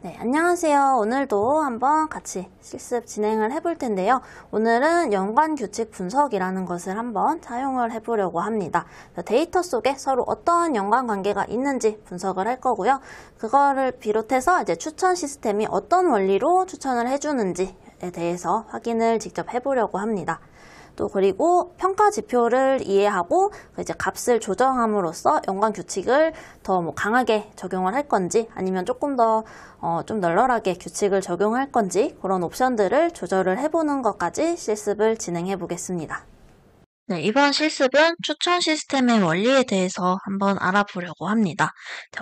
네, 안녕하세요. 오늘도 한번 같이 실습 진행을 해볼 텐데요. 오늘은 연관규칙 분석이라는 것을 한번 사용을 해보려고 합니다. 데이터 속에 서로 어떤 연관관계가 있는지 분석을 할 거고요. 그거를 비롯해서 이제 추천 시스템이 어떤 원리로 추천을 해주는지에 대해서 확인을 직접 해보려고 합니다. 또 그리고 평가 지표를 이해하고 이제 값을 조정함으로써 연관 규칙을 더 강하게 적용을 할 건지 아니면 조금 더 좀 널널하게 규칙을 적용할 건지 그런 옵션들을 조절을 해보는 것까지 실습을 진행해 보겠습니다. 네, 이번 실습은 추천 시스템의 원리에 대해서 한번 알아보려고 합니다.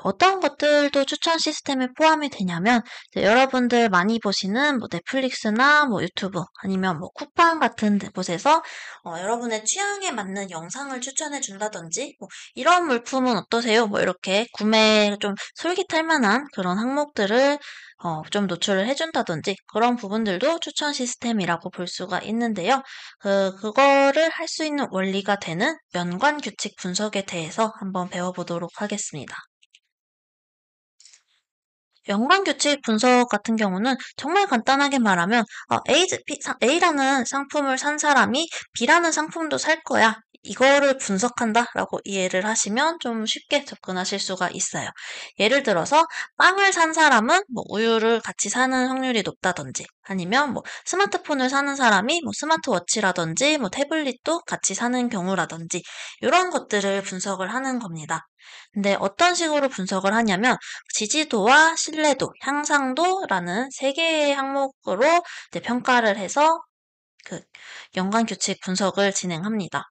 어떤 것들도 추천 시스템에 포함이 되냐면 여러분들 많이 보시는 넷플릭스나 유튜브 아니면 쿠팡 같은 곳에서 여러분의 취향에 맞는 영상을 추천해 준다든지 이런 물품은 어떠세요? 이렇게 구매에 좀 솔깃할 만한 그런 항목들을 좀 노출을 해준다든지 그런 부분들도 추천 시스템이라고 볼 수가 있는데요. 그거를 할 수 있는 원리가 되는 연관 규칙 분석에 대해서 한번 배워보도록 하겠습니다. 연관 규칙 분석 같은 경우는 정말 간단하게 말하면 A라는 상품을 산 사람이 B라는 상품도 살 거야. 이거를 분석한다라고 이해를 하시면 좀 쉽게 접근하실 수가 있어요. 예를 들어서 빵을 산 사람은 우유를 같이 사는 확률이 높다든지 아니면 스마트폰을 사는 사람이 스마트워치라든지 태블릿도 같이 사는 경우라든지 이런 것들을 분석을 하는 겁니다. 근데 어떤 식으로 분석을 하냐면 지지도와 신뢰도, 향상도라는 세 개의 항목으로 이제 평가를 해서 연관 규칙 분석을 진행합니다.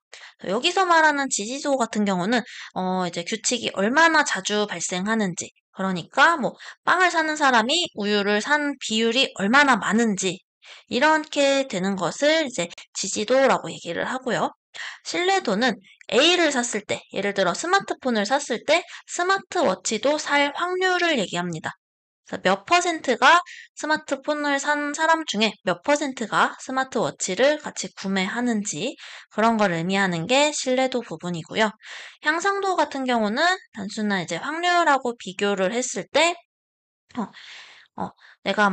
여기서 말하는 지지도 같은 경우는 이제 규칙이 얼마나 자주 발생하는지, 그러니까 빵을 사는 사람이 우유를 산 비율이 얼마나 많은지 이렇게 되는 것을 이제 지지도라고 얘기를 하고요. 신뢰도는 A를 샀을 때, 예를 들어 스마트폰을 샀을 때 스마트워치도 살 확률을 얘기합니다. 몇 퍼센트가 스마트폰을 산 사람 중에 몇 퍼센트가 스마트워치를 같이 구매하는지 그런 걸 의미하는 게 신뢰도 부분이고요. 향상도 같은 경우는 단순한 이제 확률하고 비교를 했을 때 내가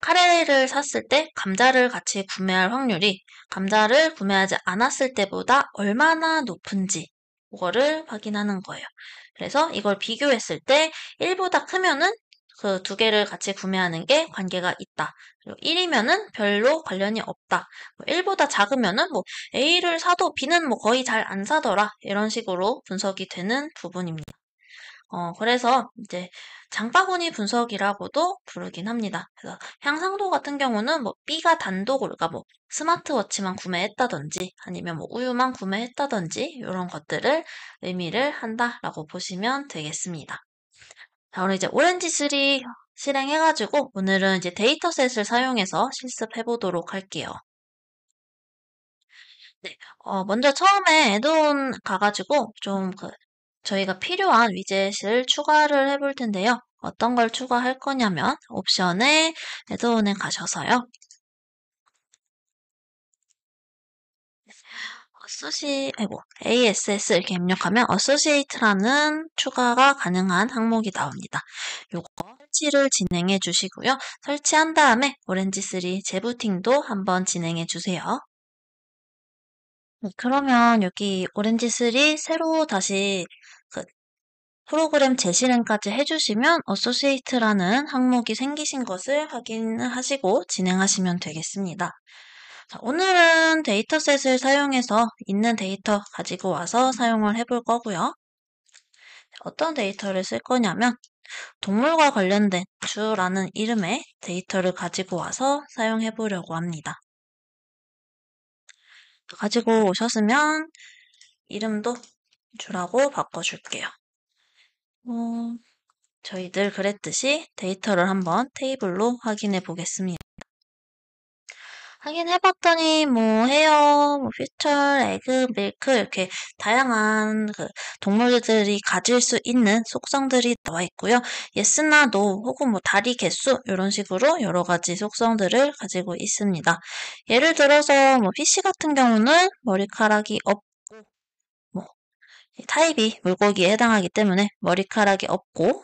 카레를 샀을 때 감자를 같이 구매할 확률이 감자를 구매하지 않았을 때보다 얼마나 높은지 그거를 확인하는 거예요. 그래서 이걸 비교했을 때 1보다 크면은 그 두 개를 같이 구매하는 게 관계가 있다. 그리고 1이면은 별로 관련이 없다. 1보다 작으면은 A를 사도 B는 거의 잘 안 사더라. 이런 식으로 분석이 되는 부분입니다. 그래서 이제 장바구니 분석이라고도 부르긴 합니다. 그래서 향상도 같은 경우는 B가 단독으로, 그러니까 스마트워치만 구매했다든지 아니면 우유만 구매했다든지 이런 것들을 의미를 한다라고 보시면 되겠습니다. 자, 오늘 이제 오렌지3 실행해가지고 오늘은 이제 데이터셋을 사용해서 실습해 보도록 할게요. 네, 먼저 처음에 애드온 가가지고 좀 저희가 필요한 위젯을 추가를 해볼 텐데요. 어떤 걸 추가할 거냐면 옵션에 애드온에 가셔서요. ASS 이렇게 입력하면 Associate라는 추가가 가능한 항목이 나옵니다. 요거 설치를 진행해 주시고요. 설치한 다음에 오렌지3 재부팅도 한번 진행해 주세요. 그러면 여기 오렌지3 새로 다시 프로그램 재실행까지 해주시면 어소시에이트라는 항목이 생기신 것을 확인하시고 진행하시면 되겠습니다. 자, 오늘은 데이터셋을 사용해서 있는 데이터 가지고 와서 사용을 해볼 거고요. 어떤 데이터를 쓸 거냐면 동물과 관련된 주라는 이름의 데이터를 가지고 와서 사용해 보려고 합니다. 가지고 오셨으면 이름도 주라고 바꿔줄게요. 저희 늘 그랬듯이 데이터를 한번 테이블로 확인해 보겠습니다. 확인해봤더니 헤어, 퓨처, 에그, 밀크 이렇게 다양한 동물들이 가질 수 있는 속성들이 나와 있고요. yes나 no 혹은 다리 개수 이런 식으로 여러 가지 속성들을 가지고 있습니다. 예를 들어서 피쉬 같은 경우는 머리카락이 없고 타입이 물고기에 해당하기 때문에 머리카락이 없고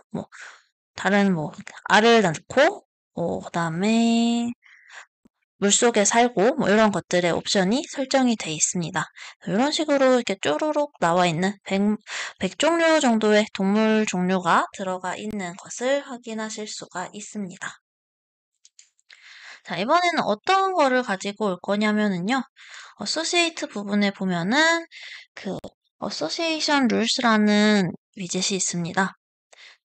다른 뭐 알을 낳고 그다음에 물속에 살고 뭐 이런 것들의 옵션이 설정이 돼 있습니다. 이런 식으로 이렇게 쪼르륵 나와 있는 100종류 정도의 동물 종류가 들어가 있는 것을 확인하실 수가 있습니다. 자, 이번에는 어떤 거를 가지고 올 거냐면은요. 어소시에이트 부분에 보면은 그 어소시에이션 룰스라는 위젯이 있습니다.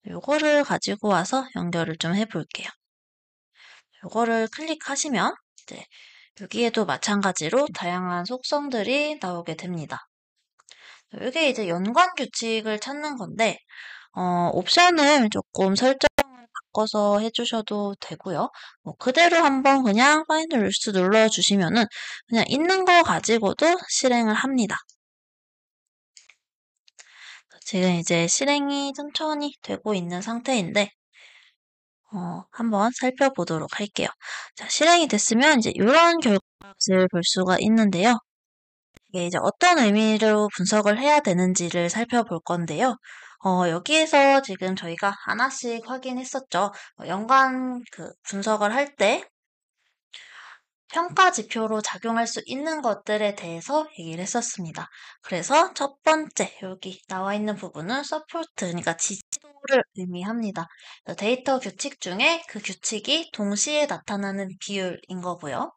요거를 가지고 와서 연결을 좀 해볼게요. 요거를 클릭하시면 이제 여기에도 마찬가지로 다양한 속성들이 나오게 됩니다. 이게 이제 연관 규칙을 찾는 건데 옵션을 조금 설정을 바꿔서 해주셔도 되고요. 뭐 그대로 한번 그냥 Find Rules 눌러주시면은 그냥 있는 거 가지고도 실행을 합니다. 지금 이제 실행이 천천히 되고 있는 상태인데 한번 살펴보도록 할게요. 자, 실행이 됐으면 이제 이런 결과를 볼 수가 있는데요. 이게 이제 어떤 의미로 분석을 해야 되는지를 살펴볼 건데요. 여기에서 지금 저희가 하나씩 확인했었죠. 연관 분석을 할 때 평가 지표로 작용할 수 있는 것들에 대해서 얘기를 했었습니다. 그래서 첫 번째 여기 나와 있는 부분은 서포트, 그러니까 지지도를 의미합니다. 데이터 규칙 중에 그 규칙이 동시에 나타나는 비율인 거고요.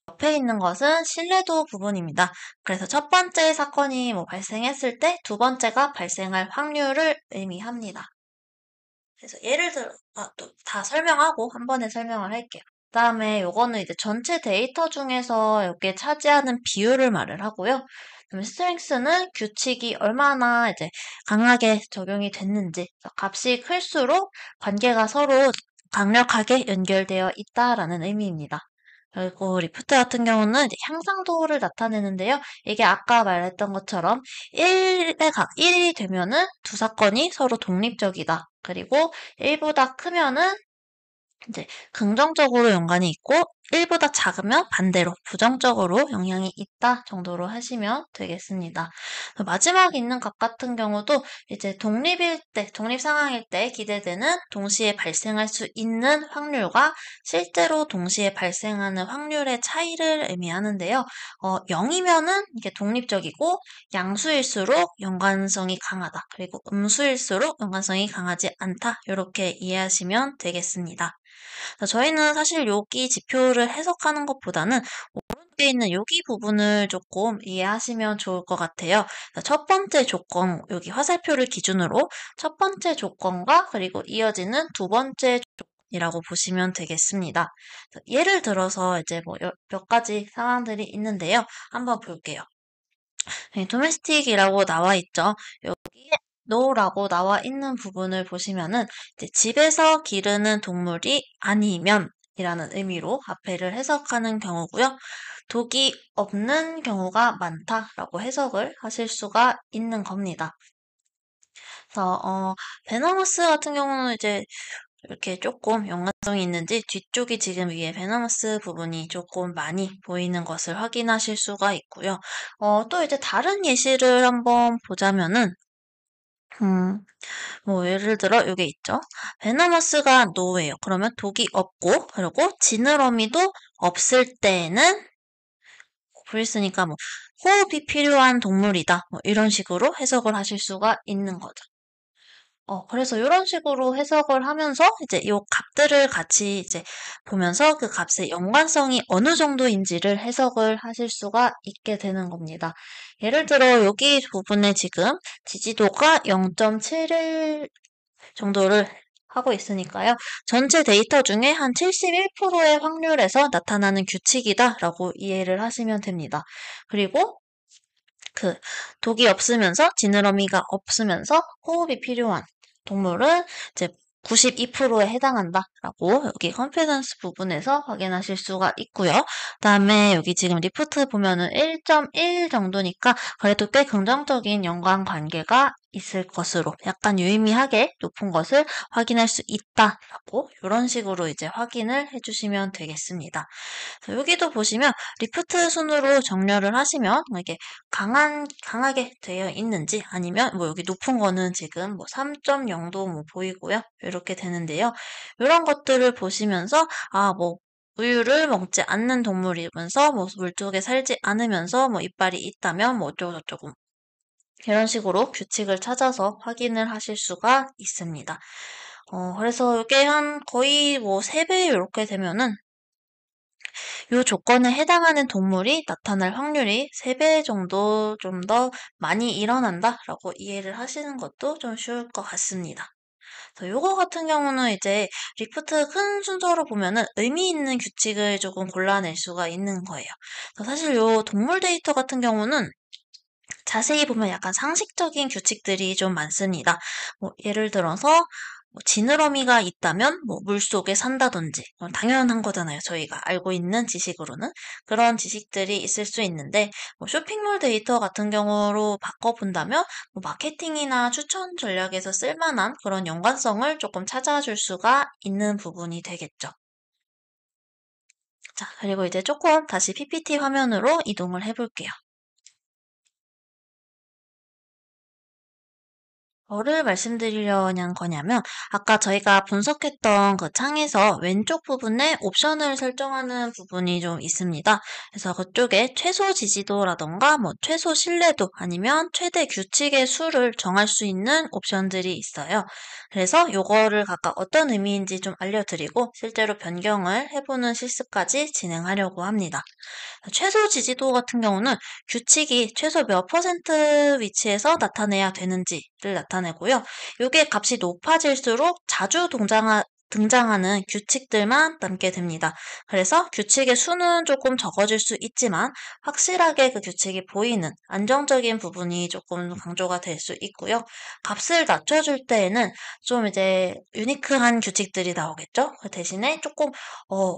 옆에 있는 것은 신뢰도 부분입니다. 그래서 첫 번째 사건이 발생했을 때 두 번째가 발생할 확률을 의미합니다. 그래서 예를 들어 또 다 설명하고 한 번에 설명을 할게요. 그다음에 요거는 이제 전체 데이터 중에서 여기에 차지하는 비율을 말을 하고요. 그다음에 스트렝스는 규칙이 얼마나 이제 강하게 적용이 됐는지, 값이 클수록 관계가 서로 강력하게 연결되어 있다라는 의미입니다. 그리고 리프트 같은 경우는 이제 향상도를 나타내는데요. 이게 아까 말했던 것처럼 1이 되면은 두 사건이 서로 독립적이다. 그리고 1보다 크면은 이제 긍정적으로 연관이 있고 1보다 작으면 반대로 부정적으로 영향이 있다 정도로 하시면 되겠습니다. 마지막에 있는 값 같은 경우도 이제 독립 상황일 때 기대되는 동시에 발생할 수 있는 확률과 실제로 동시에 발생하는 확률의 차이를 의미하는데요. 0이면은 이게 독립적이고 양수일수록 연관성이 강하다. 그리고 음수일수록 연관성이 강하지 않다. 이렇게 이해하시면 되겠습니다. 저희는 사실 여기 지표를 해석하는 것보다는 오른쪽에 있는 여기 부분을 조금 이해하시면 좋을 것 같아요. 첫 번째 조건, 여기 화살표를 기준으로 첫 번째 조건과 그리고 이어지는 두 번째 조건이라고 보시면 되겠습니다. 예를 들어서 이제 몇 가지 상황들이 있는데요. 한번 볼게요. 도메스틱이라고 나와 있죠. 여기에 no라고 나와 있는 부분을 보시면은 이제 집에서 기르는 동물이 아니면 이라는 의미로 앞에를 해석하는 경우고요. 독이 없는 경우가 많다라고 해석을 하실 수가 있는 겁니다. 그래서 베너머스 같은 경우는 이제 이렇게 조금 연관성이 있는지 뒤쪽이 지금 위에 베너머스 부분이 조금 많이 보이는 것을 확인하실 수가 있고요. 또 이제 다른 예시를 한번 보자면은 예를 들어 요게 있죠. 베너머스가 노예요. 그러면 독이 없고 그리고 지느러미도 없을 때는 브리스니까 호흡이 필요한 동물이다. 이런 식으로 해석을 하실 수가 있는 거죠. 그래서 이런 식으로 해석을 하면서 이제 요 값들을 같이 이제 보면서 그 값의 연관성이 어느 정도인지를 해석을 하실 수가 있게 되는 겁니다. 예를 들어 여기 부분에 지금 지지도가 0.71 정도를 하고 있으니까요. 전체 데이터 중에 한 71%의 확률에서 나타나는 규칙이다라고 이해를 하시면 됩니다. 그리고 독이 없으면서 지느러미가 없으면서 호흡이 필요한 동물은 이제 92%에 해당한다라고 여기 컨피던스 부분에서 확인하실 수가 있고요. 그다음에 여기 지금 리프트 보면은 1.1 정도니까 그래도 꽤 긍정적인 연관 관계가 있을 것으로 약간 유의미하게 높은 것을 확인할 수 있다라고 이런 식으로 이제 확인을 해주시면 되겠습니다. 여기도 보시면 리프트 순으로 정렬을 하시면 이게 강하게 되어 있는지 아니면 뭐 여기 높은 거는 지금 뭐 3.0도 뭐 보이고요. 이렇게 되는데요. 이런 것들을 보시면서 뭐 우유를 먹지 않는 동물이면서 뭐 물속에 살지 않으면서 뭐 이빨이 있다면 뭐 어쩌고저쩌고 이런 식으로 규칙을 찾아서 확인을 하실 수가 있습니다. 그래서 이게 한 거의 뭐 3배 이렇게 되면은 이 조건에 해당하는 동물이 나타날 확률이 3배 정도 좀 더 많이 일어난다라고 이해를 하시는 것도 좀 쉬울 것 같습니다. 요거 같은 경우는 이제 리프트 큰 순서로 보면은 의미 있는 규칙을 조금 골라낼 수가 있는 거예요. 사실 요 동물 데이터 같은 경우는 자세히 보면 약간 상식적인 규칙들이 좀 많습니다. 뭐 예를 들어서 지느러미가 있다면 뭐 물속에 산다든지 당연한 거잖아요. 저희가 알고 있는 지식으로는 그런 지식들이 있을 수 있는데 뭐 쇼핑몰 데이터 같은 경우로 바꿔본다면 뭐 마케팅이나 추천 전략에서 쓸만한 그런 연관성을 조금 찾아줄 수가 있는 부분이 되겠죠. 자, 그리고 이제 조금 다시 PPT 화면으로 이동을 해볼게요. 뭐를 말씀드리려는 거냐면 아까 저희가 분석했던 그 창에서 왼쪽 부분에 옵션을 설정하는 부분이 좀 있습니다. 그래서 그쪽에 최소 지지도라던가 뭐 최소 신뢰도 아니면 최대 규칙의 수를 정할 수 있는 옵션들이 있어요. 그래서 요거를 각각 어떤 의미인지 좀 알려드리고 실제로 변경을 해보는 실습까지 진행하려고 합니다. 최소 지지도 같은 경우는 규칙이 최소 몇 퍼센트 위치에서 나타내야 되는지를 나타내고요. 이게 값이 높아질수록 자주 등장하는 규칙들만 남게 됩니다. 그래서 규칙의 수는 조금 적어질 수 있지만 확실하게 그 규칙이 보이는 안정적인 부분이 조금 강조가 될 수 있고요. 값을 낮춰줄 때에는 좀 이제 유니크한 규칙들이 나오겠죠? 그 대신에 조금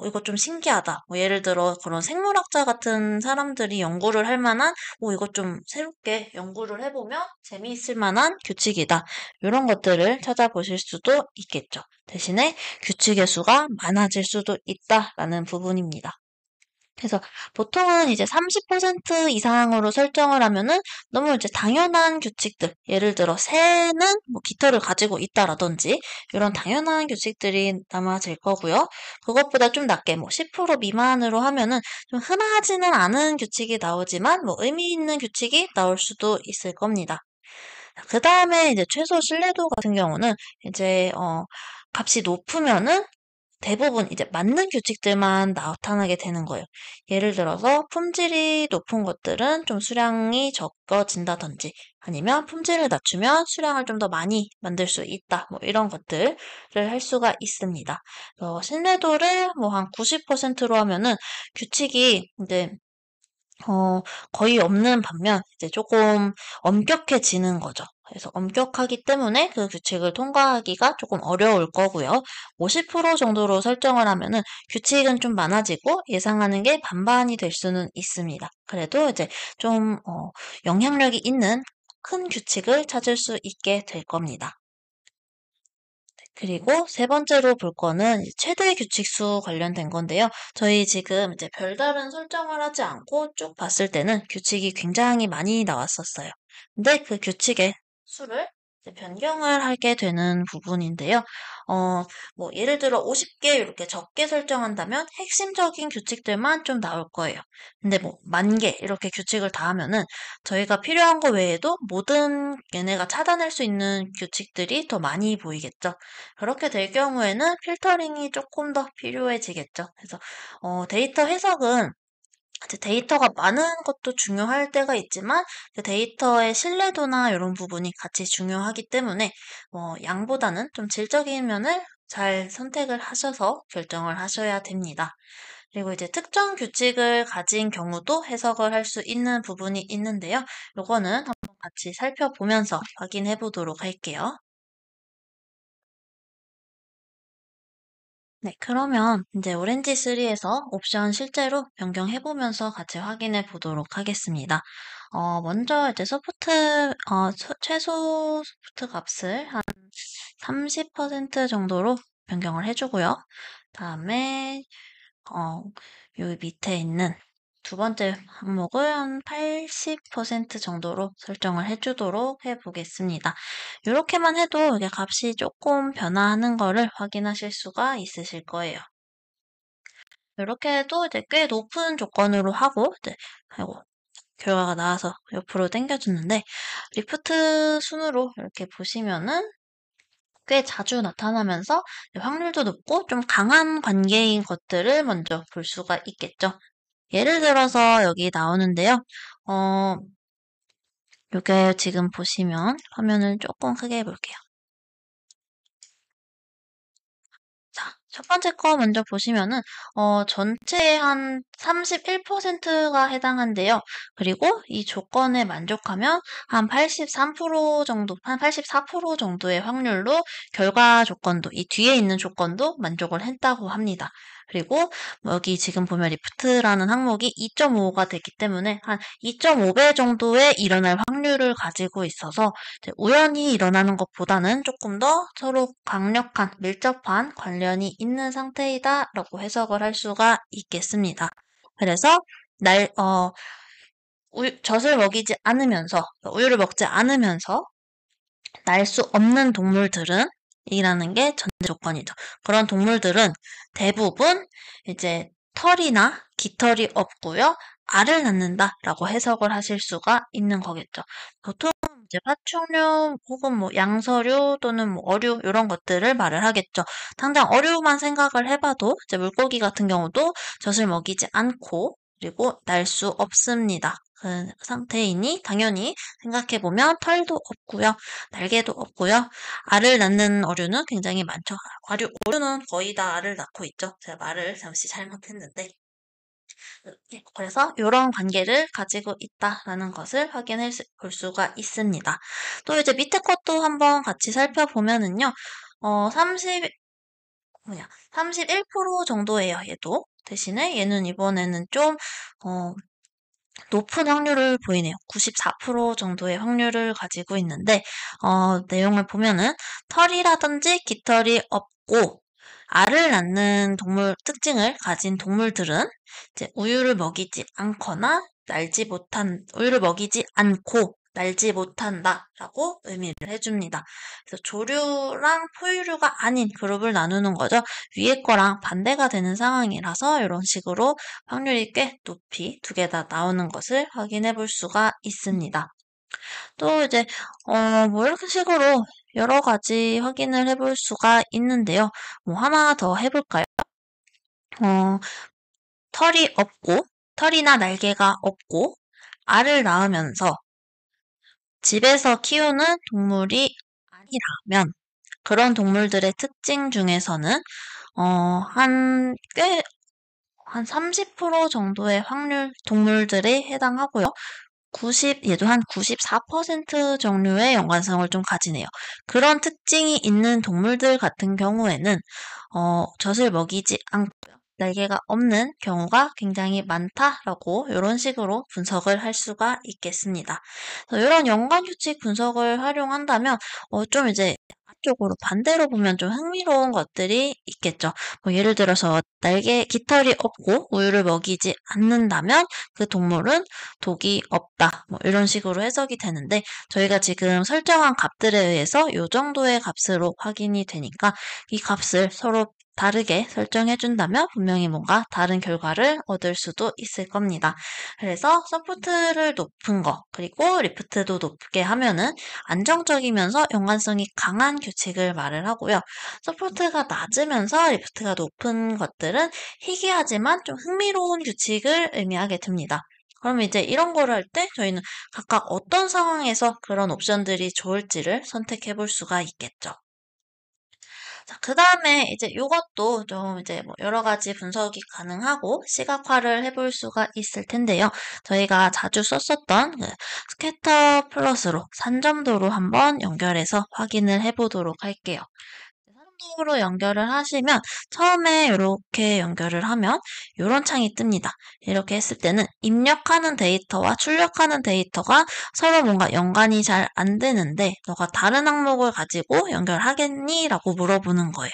이거 좀 신기하다. 뭐 예를 들어 그런 생물학자 같은 사람들이 연구를 할 만한 이거 좀 새롭게 연구를 해보면 재미있을 만한 규칙이다. 이런 것들을 찾아보실 수도 있겠죠. 대신에 규칙의 수가 많아질 수도 있다라는 부분입니다. 그래서 보통은 이제 30% 이상으로 설정을 하면은 너무 이제 당연한 규칙들, 예를 들어 새는 뭐 깃털을 가지고 있다라든지 이런 당연한 규칙들이 남아질 거고요. 그것보다 좀 낮게 뭐 10% 미만으로 하면은 좀 흔하지는 않은 규칙이 나오지만 뭐 의미 있는 규칙이 나올 수도 있을 겁니다. 그 다음에 이제 최소 신뢰도 같은 경우는 이제 값이 높으면은 대부분 이제 맞는 규칙들만 나타나게 되는 거예요. 예를 들어서 품질이 높은 것들은 좀 수량이 적어진다든지 아니면 품질을 낮추면 수량을 좀 더 많이 만들 수 있다. 뭐 이런 것들을 할 수가 있습니다. 신뢰도를 뭐 한 90%로 하면은 규칙이 이제 거의 없는 반면 이제 조금 엄격해지는 거죠. 그래서 엄격하기 때문에 그 규칙을 통과하기가 조금 어려울 거고요. 50% 정도로 설정을 하면은 규칙은 좀 많아지고 예상하는 게 반반이 될 수는 있습니다. 그래도 이제 좀 영향력이 있는 큰 규칙을 찾을 수 있게 될 겁니다. 그리고 세 번째로 볼 거는 최대 규칙수 관련된 건데요. 저희 지금 이제 별다른 설정을 하지 않고 쭉 봤을 때는 규칙이 굉장히 많이 나왔었어요. 근데 그 규칙의 수를 이제 변경을 하게 되는 부분인데요. 뭐 예를 들어 50개 이렇게 적게 설정한다면 핵심적인 규칙들만 좀 나올 거예요. 근데 뭐 10,000개 이렇게 규칙을 다 하면은 저희가 필요한 거 외에도 모든 얘네가 차단할 수 있는 규칙들이 더 많이 보이겠죠. 그렇게 될 경우에는 필터링이 조금 더 필요해지겠죠. 그래서 데이터 해석은 이제 데이터가 많은 것도 중요할 때가 있지만 그 데이터의 신뢰도나 이런 부분이 같이 중요하기 때문에 양보다는 좀 질적인 면을 잘 선택을 하셔서 결정을 하셔야 됩니다. 그리고 이제 특정 규칙을 가진 경우도 해석을 할 수 있는 부분이 있는데요. 요거는 한번 같이 살펴보면서 확인해 보도록 할게요. 네, 그러면 이제 오렌지 3에서 옵션 실제로 변경해 보면서 같이 확인해 보도록 하겠습니다. 먼저 이제 최소 소프트 값을 한 30% 정도로 변경을 해주고요. 다음에, 여기 밑에 있는 두 번째 항목을 한 80% 정도로 설정을 해주도록 해보겠습니다. 이렇게만 해도 이게 값이 조금 변화하는 거를 확인하실 수가 있으실 거예요. 이렇게 해도 이제 꽤 높은 조건으로 하고, 이제, 아이고, 결과가 나와서 옆으로 당겨줬는데, 리프트 순으로 이렇게 보시면은 꽤 자주 나타나면서 확률도 높고 좀 강한 관계인 것들을 먼저 볼 수가 있겠죠. 예를 들어서 여기 나오는데요. 어, 이게 지금 보시면 화면을 조금 크게 해볼게요. 자, 첫 번째 거 먼저 보시면은, 전체의 한 31%가 해당한데요. 그리고 이 조건에 만족하면 한 83% 정도, 한 84% 정도의 확률로 결과 조건도, 이 뒤에 있는 조건도 만족을 했다고 합니다. 그리고 여기 지금 보면 리프트라는 항목이 2.5가 됐기 때문에 한 2.5배 정도의 일어날 확률을 가지고 있어서 우연히 일어나는 것보다는 조금 더 서로 강력한, 밀접한 관련이 있는 상태이다라고 해석을 할 수가 있겠습니다. 그래서 젖을 먹이지 않으면서, 우유를 먹지 않으면서 날 수 없는 동물들은 이라는 게 전제 조건이죠. 그런 동물들은 대부분 이제 털이나 깃털이 없고요. 알을 낳는다라고 해석을 하실 수가 있는 거겠죠. 보통 이제 파충류 혹은 뭐 양서류 또는 뭐 어류 이런 것들을 말을 하겠죠. 당장 어류만 생각을 해봐도 이제 물고기 같은 경우도 젖을 먹이지 않고 그리고 날 수 없습니다. 그 상태이니 당연히 생각해보면 털도 없고요. 날개도 없고요. 알을 낳는 어류는 굉장히 많죠. 어류는 거의 다 알을 낳고 있죠. 제가 말을 잠시 잘못했는데. 그래서 이런 관계를 가지고 있다라는 것을 확인해 볼 수가 있습니다. 또 이제 밑에 것도 한번 같이 살펴보면은요. 31% 정도예요, 얘도. 대신에 얘는 이번에는 좀, 높은 확률을 보이네요. 94% 정도의 확률을 가지고 있는데, 내용을 보면은 털이라든지 깃털이 없고 알을 낳는 동물 특징을 가진 동물들은 이제 우유를 먹이지 않고 날지 못한다라고 의미를 해줍니다. 그래서 조류랑 포유류가 아닌 그룹을 나누는 거죠. 위에 거랑 반대가 되는 상황이라서 이런 식으로 확률이 꽤 높이 두 개 다 나오는 것을 확인해 볼 수가 있습니다. 또 이제, 뭐 이렇게 식으로 여러 가지 확인을 해볼 수가 있는데요. 뭐 하나 더 해볼까요? 어, 털이나 날개가 없고, 알을 낳으면서 집에서 키우는 동물이 아니라면, 그런 동물들의 특징 중에서는, 한 30% 정도의 확률 동물들에 해당하고요. 얘도 한 94% 종류의 연관성을 좀 가지네요. 그런 특징이 있는 동물들 같은 경우에는, 젖을 먹이지 않고요. 날개가 없는 경우가 굉장히 많다라고 이런 식으로 분석을 할 수가 있겠습니다. 이런 연관 규칙 분석을 활용한다면, 좀 이제 쪽으로 반대로 보면 좀 흥미로운 것들이 있겠죠. 뭐 예를 들어서 깃털이 없고 우유를 먹이지 않는다면 그 동물은 독이 없다. 뭐 이런 식으로 해석이 되는데 저희가 지금 설정한 값들에 의해서 이 정도의 값으로 확인이 되니까 이 값을 서로 다르게 설정해준다면 분명히 뭔가 다른 결과를 얻을 수도 있을 겁니다. 그래서 서포트를 높은 거, 그리고 리프트도 높게 하면은 안정적이면서 연관성이 강한 규칙을 말을 하고요. 서포트가 낮으면서 리프트가 높은 것들은 희귀하지만 좀 흥미로운 규칙을 의미하게 됩니다. 그럼 이제 이런 거를 할 때 저희는 각각 어떤 상황에서 그런 옵션들이 좋을지를 선택해 볼 수가 있겠죠. 자, 그 다음에 이제 이것도 좀 이제 뭐 여러 가지 분석이 가능하고 시각화를 해볼 수가 있을 텐데요. 저희가 자주 썼었던 그 스캐터 플러스로 산점도로 한번 연결해서 확인을 해보도록 할게요. 정도로 연결을 하시면 처음에 이렇게 연결을 하면 이런 창이 뜹니다. 이렇게 했을 때는 입력하는 데이터와 출력하는 데이터가 서로 뭔가 연관이 잘 안 되는데 너가 다른 항목을 가지고 연결하겠니? 라고 물어보는 거예요.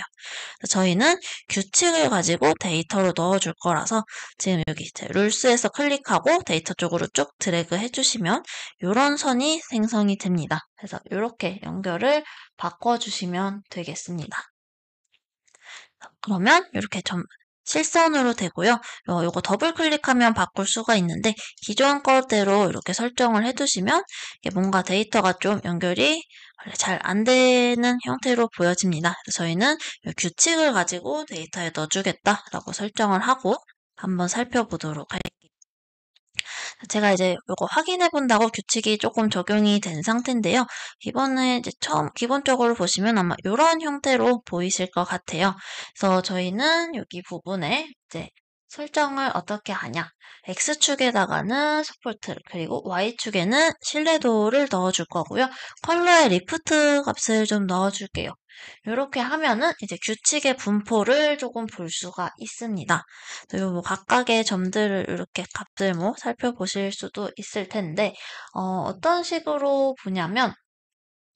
저희는 규칙을 가지고 데이터로 넣어줄 거라서 지금 여기 이제 룰스에서 클릭하고 데이터 쪽으로 쭉 드래그 해주시면 이런 선이 생성이 됩니다. 그래서 이렇게 연결을 바꿔주시면 되겠습니다. 그러면 이렇게 실선으로 되고요. 요거 더블 클릭하면 바꿀 수가 있는데 기존 거대로 이렇게 설정을 해두시면 이게 뭔가 데이터가 좀 연결이 잘 안 되는 형태로 보여집니다. 그래서 저희는 이 규칙을 가지고 데이터에 넣어주겠다라고 설정을 하고 한번 살펴보도록 할게요. 제가 이제 이거 확인해 본다고 규칙이 조금 적용이 된 상태인데요. 이번에 이제 기본적으로 보시면 아마 이런 형태로 보이실 것 같아요. 그래서 저희는 여기 부분에 이제 설정을 어떻게 하냐. X축에다가는 서포트, 그리고 Y축에는 신뢰도를 넣어줄 거고요. 컬러에 리프트 값을 좀 넣어줄게요. 이렇게 하면은 이제 규칙의 분포를 조금 볼 수가 있습니다. 뭐 각각의 점들을 이렇게 값을 뭐 살펴보실 수도 있을 텐데, 어떤 식으로 보냐면,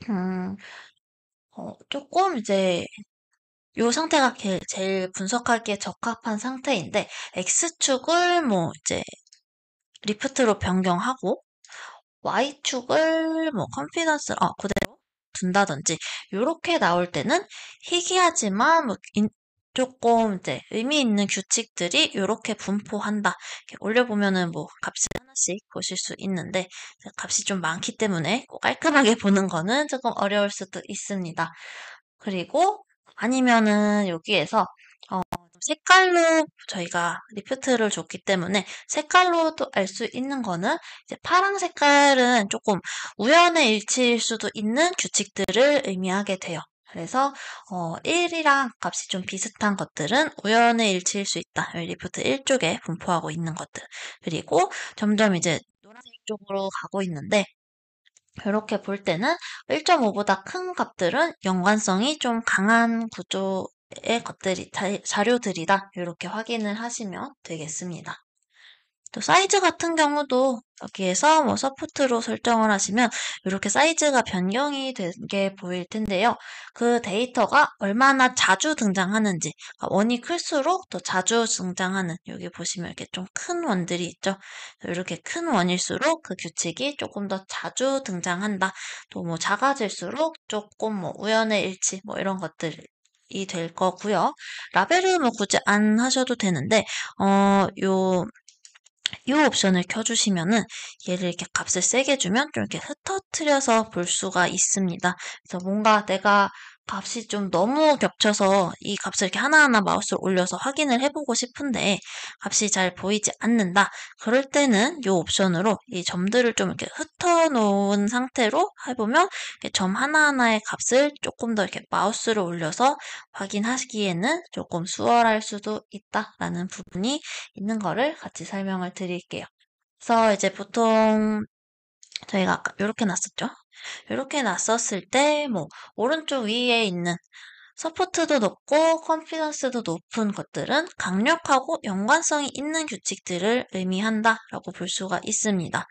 음, 조금 이제 요 상태가 제일 분석하기에 적합한 상태인데, X축을 뭐 이제 리프트로 변경하고, Y축을 뭐 컨피던스, 그대로 둔다든지, 요렇게 나올 때는 희귀하지만 뭐 조금 이제 의미 있는 규칙들이 요렇게 분포한다. 이렇게 올려보면은 뭐 값을 하나씩 보실 수 있는데, 값이 좀 많기 때문에 꼭 깔끔하게 보는 거는 조금 어려울 수도 있습니다. 그리고 아니면은 여기에서 색깔로 저희가 리프트를 줬기 때문에 색깔로도 알 수 있는 거는 이제 파랑 색깔은 조금 우연의 일치일 수도 있는 규칙들을 의미하게 돼요. 그래서 1이랑 값이 좀 비슷한 것들은 우연의 일치일 수 있다. 리프트 1쪽에 분포하고 있는 것들. 그리고 점점 이제 노란색 쪽으로 가고 있는데 이렇게 볼 때는 1.5보다 큰 값들은 연관성이 좀 강한 구조의 자료들이다. 이렇게 확인을 하시면 되겠습니다. 또 사이즈 같은 경우도 여기에서 뭐 서포트로 설정을 하시면 이렇게 사이즈가 변경이 된 게 보일 텐데요. 그 데이터가 얼마나 자주 등장하는지, 원이 클수록 더 자주 등장하는, 여기 보시면 이렇게 좀 큰 원들이 있죠. 이렇게 큰 원일수록 그 규칙이 조금 더 자주 등장한다. 또 뭐 작아질수록 조금 뭐 우연의 일치 뭐 이런 것들이 될 거고요. 라벨은 뭐 굳이 안 하셔도 되는데 이 옵션을 켜주시면은 얘를 이렇게 값을 세게 주면 좀 이렇게 흩어뜨려서 볼 수가 있습니다. 그래서 뭔가 내가 값이 좀 너무 겹쳐서 이 값을 이렇게 하나하나 마우스로 올려서 확인을 해보고 싶은데 값이 잘 보이지 않는다. 그럴 때는 이 옵션으로 이 점들을 좀 이렇게 흩어놓은 상태로 해보면 점 하나하나의 값을 조금 더 이렇게 마우스로 올려서 확인하시기에는 조금 수월할 수도 있다라는 부분이 있는 거를 같이 설명을 드릴게요. 그래서 이제 보통 저희가 아까 이렇게 놨었죠? 이렇게 놨었을 때 뭐 오른쪽 위에 있는 서포트도 높고 컨피던스도 높은 것들은 강력하고 연관성이 있는 규칙들을 의미한다라고 볼 수가 있습니다.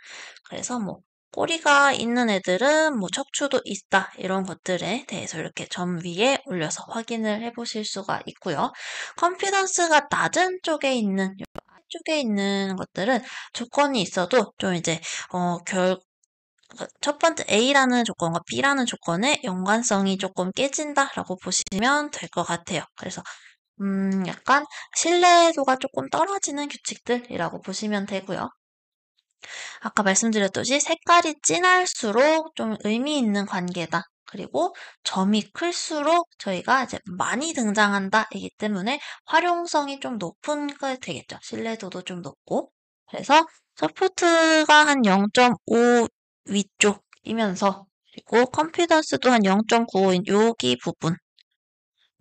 그래서 뭐 꼬리가 있는 애들은 뭐 척추도 있다 이런 것들에 대해서 이렇게 점 위에 올려서 확인을 해보실 수가 있고요. 컨피던스가 낮은 쪽에 있는 쪽에 있는 것들은 조건이 있어도 좀 이제 첫 번째 A라는 조건과 B라는 조건의 연관성이 조금 깨진다라고 보시면 될 것 같아요. 그래서 약간 신뢰도가 조금 떨어지는 규칙들이라고 보시면 되고요. 아까 말씀드렸듯이 색깔이 진할수록 좀 의미 있는 관계다. 그리고 점이 클수록 저희가 이제 많이 등장한다이기 때문에 활용성이 좀 높은 게 되겠죠. 신뢰도도 좀 높고. 그래서 서포트가 한 0.5 위쪽이면서 그리고 컨피던스도 한 0.95인 여기 부분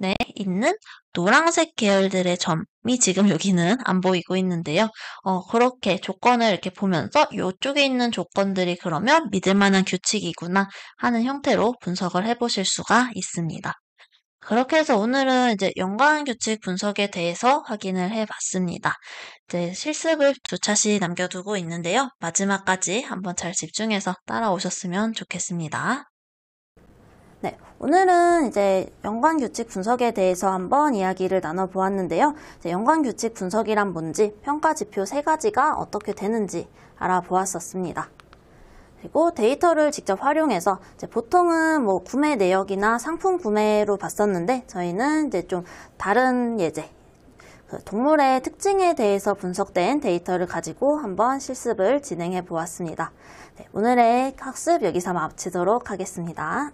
네, 있는 노란색 계열들의 점이 지금 여기는 안 보이고 있는데요. 그렇게 조건을 이렇게 보면서 이쪽에 있는 조건들이 그러면 믿을 만한 규칙이구나 하는 형태로 분석을 해보실 수가 있습니다. 그렇게 해서 오늘은 이제 연관 규칙 분석에 대해서 확인을 해 봤습니다. 이제 실습을 두 차씩 남겨두고 있는데요. 마지막까지 한번 잘 집중해서 따라오셨으면 좋겠습니다. 네, 오늘은 이제 연관 규칙 분석에 대해서 한번 이야기를 나눠보았는데요. 연관 규칙 분석이란 뭔지, 평가 지표 3가지가 어떻게 되는지 알아보았었습니다. 그리고 데이터를 직접 활용해서 보통은 뭐 구매 내역이나 상품 구매로 봤었는데 저희는 이제 좀 다른 예제, 동물의 특징에 대해서 분석된 데이터를 가지고 한번 실습을 진행해 보았습니다. 네, 오늘의 학습 여기서 마치도록 하겠습니다.